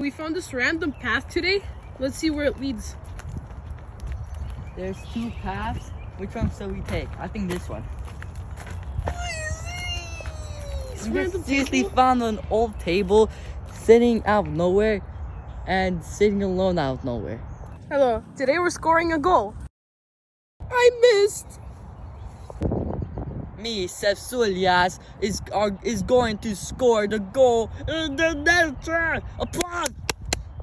We found this random path today. Let's see where it leads. There's 2 paths. Which one shall we take? I think this one. We just seriously found an old table sitting out of nowhere and sitting alone out of nowhere. Hello. Today we're scoring a goal. I missed. Me, Chef Sulias, is going to score the goal. Applause!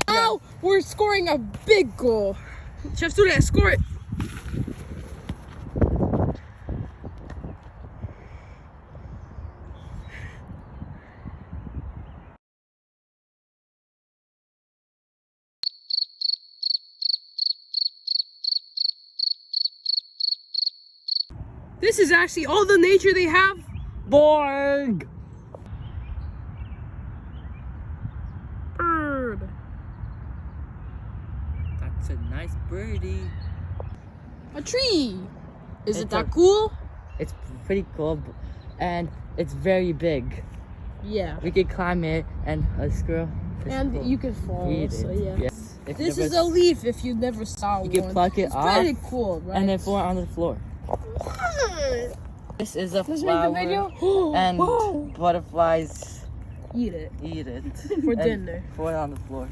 Now we're scoring a big goal. Chef Sulias, score it. This is actually all the nature they have. Boing! Bird. That's a nice birdie. A tree. Is it It's that cool? It's pretty cool, and it's very big. Yeah. We could climb it, and a squirrel. And cool. you can fall. Eat So it. yeah. Yes. If This you is never- a leaf if you never saw You one. can pluck it it's off, pretty cool, right? and then fall on the floor. This is a Let's make flower, a video. and Whoa. butterflies Eat it eat it for and dinner. Fall it on the floor.